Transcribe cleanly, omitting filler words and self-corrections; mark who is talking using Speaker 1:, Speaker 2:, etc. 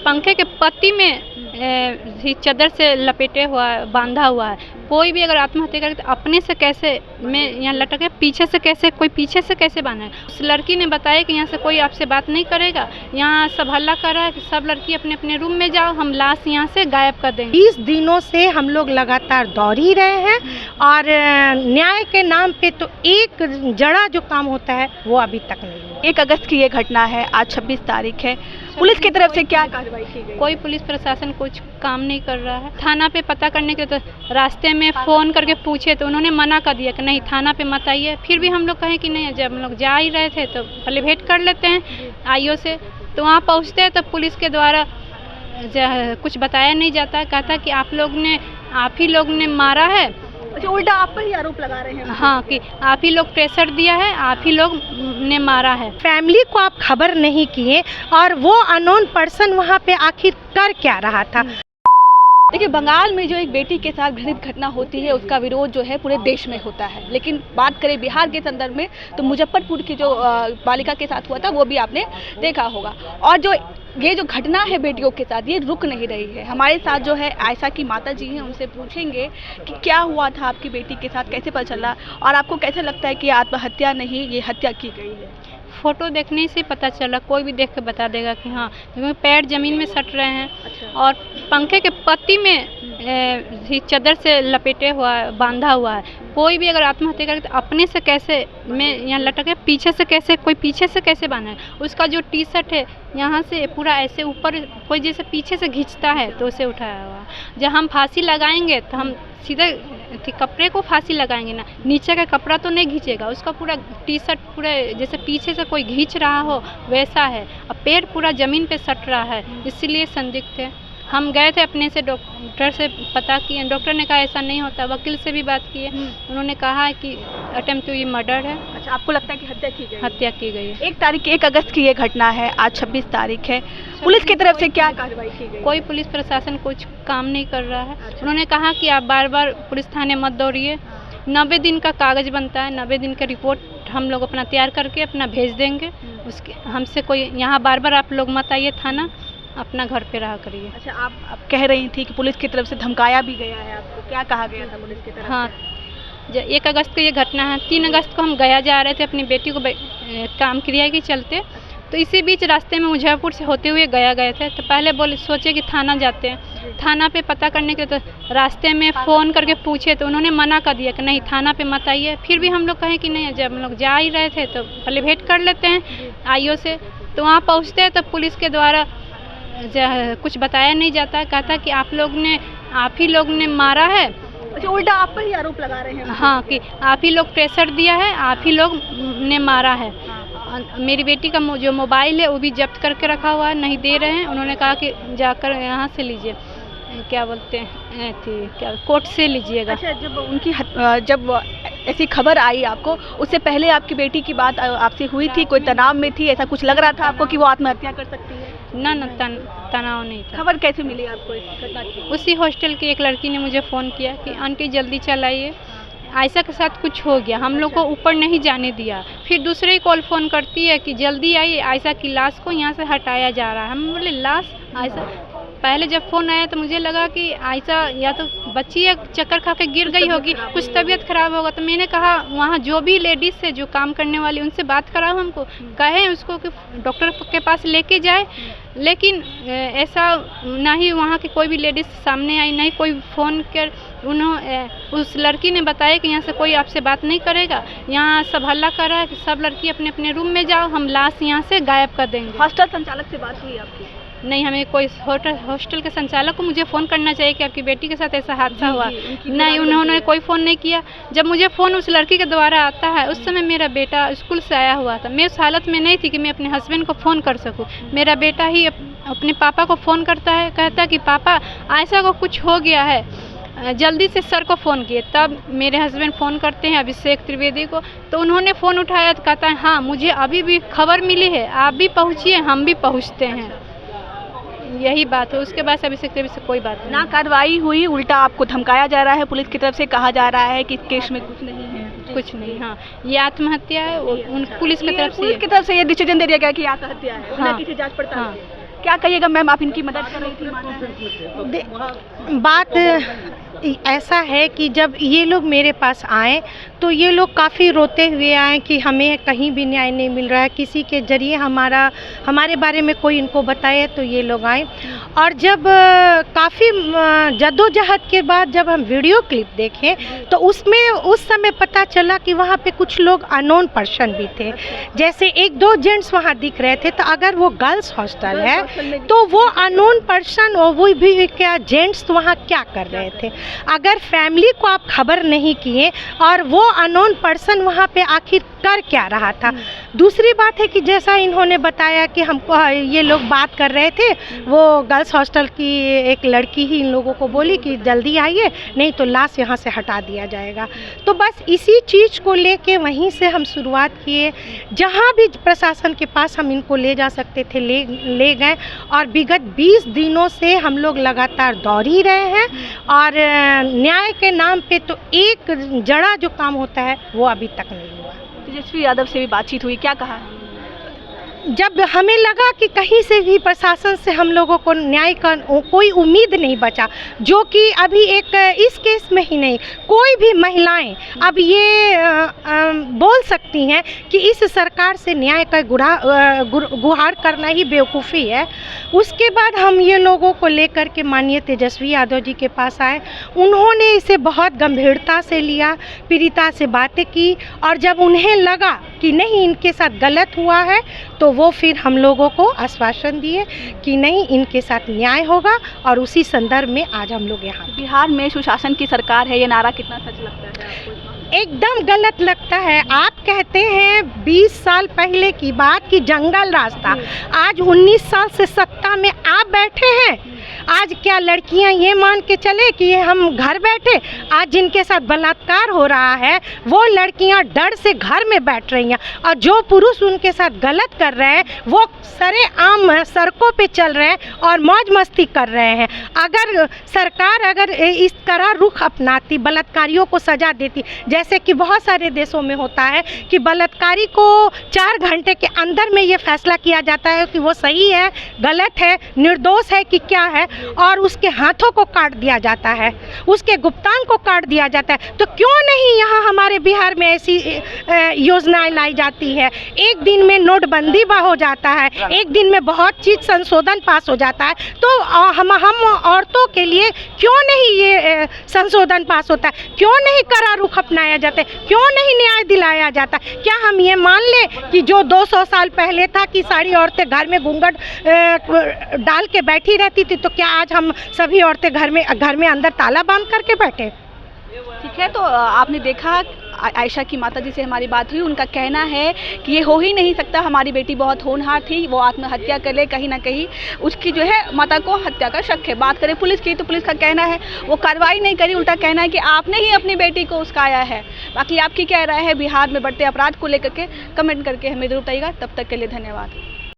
Speaker 1: पंखे के पत्ती में चादर से लपेटे हुआ बांधा हुआ है। कोई भी अगर आत्महत्या करे तो अपने से कैसे में यहाँ लटके, पीछे से कैसे, कोई पीछे से कैसे बांधे। उस लड़की ने बताया कि यहाँ से कोई आपसे बात नहीं करेगा, यहाँ सब हल्ला कर रहा है कि सब लड़की अपने अपने रूम में जाओ, हम लाश यहाँ से गायब कर देंगे।
Speaker 2: 20 दिनों से हम लोग लगातार दौड़ ही रहे हैं और न्याय के नाम पे तो एक जड़ा जो काम होता है वो अभी तक नहीं हुआ।
Speaker 3: 1 अगस्त की ये घटना है, आज 26 तारीख है, पुलिस की तरफ से क्या कार्रवाई की गई?
Speaker 1: कोई पुलिस प्रशासन कुछ काम नहीं कर रहा है। थाना पे पता करने के तो रास्ते में फ़ोन करके पूछे तो उन्होंने मना कर दिया कि नहीं थाना पे मत आइए। फिर भी हम लोग कहें कि नहीं, जब हम लोग जा ही रहे थे तो पहले भेंट कर लेते हैं आईओ से। तो वहाँ पहुँचते हैं तो पुलिस के द्वारा कुछ बताया नहीं जाता, कहता कि आप ही लोग ने मारा है।
Speaker 3: अच्छा, उल्टा आप पर ही आरोप लगा रहे हैं?
Speaker 1: हाँ, कि आप ही लोग प्रेशर दिया है, आप ही लोग ने मारा है।
Speaker 2: फैमिली को आप खबर नहीं किए और वो अननोन पर्सन वहाँ पे आखिर कर क्या रहा था।
Speaker 3: देखिए, बंगाल में जो एक बेटी के साथ घृणित घटना होती है उसका विरोध जो है पूरे देश में होता है, लेकिन बात करें बिहार के संदर्भ में तो मुजफ्फरपुर की जो बालिका के साथ हुआ था वो भी आपने देखा होगा। और जो ये जो घटना है बेटियों के साथ ये रुक नहीं रही है। हमारे साथ जो है आयशा की माता जी हैं, उनसे पूछेंगे कि क्या हुआ था आपकी बेटी के साथ, कैसे पता चला और आपको कैसे लगता है कि आत्महत्या नहीं ये हत्या की गई है?
Speaker 1: फोटो देखने से पता चला, कोई भी देख के बता देगा कि हाँ, क्योंकि पैर जमीन में सट रहे हैं।
Speaker 3: अच्छा।
Speaker 1: और पंखे के पत्ती में चादर से लपेटे हुआ बांधा हुआ है। कोई भी अगर आत्महत्या करे तो अपने से कैसे में यहाँ लटके, पीछे से कैसे, कोई पीछे से कैसे बांधे। उसका जो टी शर्ट है यहाँ से पूरा ऐसे ऊपर कोई जैसे पीछे से खींचता है तो उसे उठाया हुआ। जब हम फांसी लगाएंगे तो हम सीधे कपड़े को फांसी लगाएंगे ना, नीचे का कपड़ा तो नहीं खींचेगा। उसका पूरा टी शर्ट पूरा जैसे पीछे से कोई खींच रहा हो वैसा है, और पैर पूरा ज़मीन पे सट रहा है, इसलिए संदिग्ध है। हम गए थे अपने से डॉक्टर से पता किए, डॉक्टर ने कहा ऐसा नहीं होता। वकील से भी बात किए, उन्होंने कहा कि अटेम्प्ट टू मर्डर है।
Speaker 3: अच्छा, आपको लगता है कि हत्या की गई?
Speaker 1: हत्या की गई है।
Speaker 3: 1 अगस्त की ये घटना है, आज 26 तारीख है, पुलिस की तरफ से क्या कार्रवाई की गई?
Speaker 1: कोई पुलिस प्रशासन कुछ काम नहीं कर रहा है। उन्होंने कहा कि आप बार बार पुलिस थाने मत दौड़िए, 90 दिन का कागज़ बनता है, 90 दिन का रिपोर्ट हम लोग अपना तैयार करके अपना भेज देंगे। उसके हमसे कोई यहाँ बार बार आप लोग मत आइए थाना, अपना घर पे रहा करिए।
Speaker 3: अच्छा, आप कह रही थी कि पुलिस की तरफ से धमकाया भी गया है आपको, क्या कहा गया था पुलिस की तरफ?
Speaker 1: हाँ, 1 अगस्त को ये घटना है। 3 अगस्त को हम गया जा रहे थे अपनी बेटी को काम क्रिया के चलते, तो इसी बीच रास्ते में मुजफ्फरपुर से होते हुए गए थे। तो पहले सोचे कि थाना जाते हैं। थाना पे पता करने के तो रास्ते में फ़ोन करके पूछे तो उन्होंने मना कर दिया कि नहीं थाना पे मत आइए। फिर भी हम लोग कहें कि नहीं, जब हम लोग जा ही रहे थे तो पहले भेंट कर लेते हैं आईओ से। तो वहाँ पहुँचते हैं तो पुलिस के द्वारा कुछ बताया नहीं जाता, कहता कि आप ही लोग ने मारा है।
Speaker 3: अच्छा, उल्टा आप पर ही आरोप लगा रहे हैं?
Speaker 1: हाँ, कि आप ही लोग प्रेशर दिया है, आप ही लोग ने मारा है। मेरी बेटी का जो मोबाइल है वो भी जब्त करके रखा हुआ है, नहीं दे रहे हैं। उन्होंने कहा कि जाकर यहाँ से लीजिए, क्या बोलते हैं क्या कोर्ट से लीजिएगा।
Speaker 3: अच्छा, जब ऐसी खबर आई आपको, उससे पहले आपकी बेटी की बात आपसे हुई थी? कोई तनाव में थी, ऐसा कुछ लग रहा था आपको कि वो आत्महत्या कर सकती है?
Speaker 1: ना, तनाव नहीं था।
Speaker 3: खबर कैसे मिली आपको इस घटना की?
Speaker 1: उसी हॉस्टल की एक लड़की ने मुझे फ़ोन किया कि आंटी जल्दी चलाइए, आयशा के साथ कुछ हो गया, हम लोग को ऊपर नहीं जाने दिया। फिर दूसरे ही कॉल फ़ोन करती है कि जल्दी आइए, आयशा की लाश को यहाँ से हटाया जा रहा है। हम बोले लाश आयशा? पहले जब फ़ोन आया तो मुझे लगा कि आयशा या तो बच्ची या चक्कर खा के गिर गई होगी, कुछ तबीयत ख़राब होगा। तो मैंने कहा वहाँ जो भी लेडीज़ है जो काम करने वाली, उनसे बात कराओ, हमको कहें उसको कि डॉक्टर के पास लेके जाए। लेकिन ऐसा ना ही वहाँ की कोई भी लेडीज़ सामने आई, नहीं कोई फ़ोन कर। उस लड़की ने बताया कि यहाँ से कोई आपसे बात नहीं करेगा, यहाँ सब हल्ला कर रहा है कि सब लड़की अपने अपने रूम में जाओ, हम लाश यहाँ से गायब कर देंगे।
Speaker 3: हॉस्टल संचालक से बात हुई आपकी?
Speaker 1: नहीं, हमें कोई हॉस्टल के संचालक को मुझे फ़ोन करना चाहिए कि आपकी बेटी के साथ ऐसा हादसा हुआ। नहीं, उन्होंने कोई फ़ोन नहीं किया। जब मुझे फ़ोन उस लड़की के द्वारा आता है, उस समय मेरा बेटा स्कूल से आया हुआ था। मैं उस हालत में नहीं थी कि मैं अपने हस्बैंड को फ़ोन कर सकूं। मेरा बेटा ही अपने पापा को फ़ोन करता है, कहता कि पापा आयशा को कुछ हो गया है, जल्दी से सर को फ़ोन किए। तब मेरे हस्बैंड फ़ोन करते हैं अभिषेक त्रिवेदी को, तो उन्होंने फ़ोन उठाया तो कहता है हाँ मुझे अभी भी खबर मिली है, आप भी पहुँचिए, हम भी पहुँचते हैं। यही बात है। उसके बाद अभिषेक त्रिवेदी से कोई बात नहीं।
Speaker 3: ना कार्रवाई हुई, उल्टा आपको धमकाया जा रहा है पुलिस की तरफ से, कहा जा रहा है कि इस केस में कुछ नहीं है।
Speaker 1: कुछ नहीं, हाँ ये आत्महत्या है। उन पुलिस की तरफ से ये
Speaker 3: डिसीजन दे दिया गया कि आत्महत्या है, बिना किसी जांच पड़ताल।
Speaker 1: हाँ
Speaker 3: क्या कहिएगा मैम, आप इनकी मदद कर रही थी?
Speaker 2: बात ऐसा है कि जब ये लोग मेरे पास आए तो ये लोग काफ़ी रोते हुए आए कि हमें कहीं भी न्याय नहीं मिल रहा है, किसी के ज़रिए हमारे बारे में कोई इनको बताए, तो ये लोग आए। और जब काफ़ी जद्दोजहद के बाद जब हम वीडियो क्लिप देखें तो उसमें उस समय पता चला कि वहाँ पे कुछ लोग अननोन पर्सन भी थे। जैसे 1-2 जेंट्स वहाँ दिख रहे थे, तो अगर वो गर्ल्स हॉस्टल है तो वो अननोन पर्सन और वो भी क्या जेंट्स वहाँ क्या कर रहे थे? अगर फैमिली को आप खबर नहीं किए और वो अननोन पर्सन वहाँ पे आखिर कर क्या रहा था। दूसरी बात है कि जैसा इन्होंने बताया कि हमको ये लोग बात कर रहे थे, वो गर्ल्स हॉस्टल की एक लड़की ही इन लोगों को बोली कि जल्दी आइए, नहीं तो लाश यहाँ से हटा दिया जाएगा। तो बस इसी चीज़ को लेके वहीं से हम शुरुआत किए। जहाँ भी प्रशासन के पास हम इनको ले जा सकते थे ले गए, और विगत 20 दिनों से हम लोग लगातार दौड़ ही रहे हैं। और न्याय के नाम पे तो एक जड़ा जो काम होता है वो अभी तक नहीं हुआ।
Speaker 3: तेजस्वी यादव से भी बातचीत हुई, क्या कहा?
Speaker 2: जब हमें लगा कि कहीं से भी प्रशासन से हम लोगों को न्याय का कोई उम्मीद नहीं बचा, जो कि अभी एक इस केस में ही नहीं, कोई भी महिलाएं अब ये बोल सकती हैं कि इस सरकार से न्याय का गुहार करना ही बेवकूफ़ी है। उसके बाद हम ये लोगों को लेकर के माननीय तेजस्वी यादव जी के पास आए। उन्होंने इसे बहुत गंभीरता से लिया, पीड़िता से बातें की, और जब उन्हें लगा कि नहीं इनके साथ गलत हुआ है तो वो फिर हम लोगों को आश्वासन दिए कि नहीं इनके साथ न्याय होगा। और उसी संदर्भ में आज हम लोग यहाँ।
Speaker 3: बिहार में सुशासन की सरकार है, ये नारा कितना सच लगता है आपको?
Speaker 2: एकदम गलत लगता है। आप कहते हैं 20 साल पहले की बात कि जंगल रास्ता, आज 19 साल से सत्ता में आप बैठे हैं। आज क्या लड़कियां ये मान के चले कि हम घर बैठे? आज जिनके साथ बलात्कार हो रहा है वो लड़कियां डर से घर में बैठ रही हैं, और जो पुरुष उनके साथ गलत कर रहे हैं वो सरेआम सड़कों पे चल रहे हैं और मौज मस्ती कर रहे हैं। अगर सरकार इस तरह रुख अपनाती, बलात्कारियों को सजा देती, जैसे कि बहुत सारे देशों में होता है कि बलात्कारी को 4 घंटे के अंदर में ये फैसला किया जाता है कि वो सही है, गलत है, निर्दोष है कि क्या है, और उसके हाथों को काट दिया जाता है, उसके गुप्तांग को काट दिया जाता है। तो क्यों नहीं यहाँ हमारे बिहार में ऐसी योजनाएं लाई जाती है? एक दिन में नोटबंदी हो जाता है, एक दिन में बहुत चीज़ संशोधन पास हो जाता है। तो हम औरतों के लिए क्यों नहीं ये संशोधन पास होता है? क्यों नहीं कड़ा रुख अपनाया जाता है? क्यों नहीं न्याय दिलाया जाता? क्या हम ये मान लें कि जो 200 साल पहले था कि सारी औरतें घर में घूंघट डाल के बैठी रहती थी, तो क्या आज हम सभी औरतें घर में अंदर ताला बांध करके बैठे?
Speaker 3: ठीक है, तो आपने देखा आयशा की माताजी से हमारी बात हुई। उनका कहना है कि ये हो ही नहीं सकता, हमारी बेटी बहुत होनहार थी, वो आत्महत्या कर ले, कहीं ना कहीं उसकी जो है माता को हत्या का शक है। बात करें पुलिस की तो पुलिस का कहना है वो कार्रवाई नहीं करी, उल्टा कहना है कि आपने ही अपनी बेटी को उस्काया है। बाकी आपकी क्या राय है बिहार में बढ़ते अपराध को लेकर के, कमेंट करके हमें जरूर बताइएगा। तब तक के लिए धन्यवाद।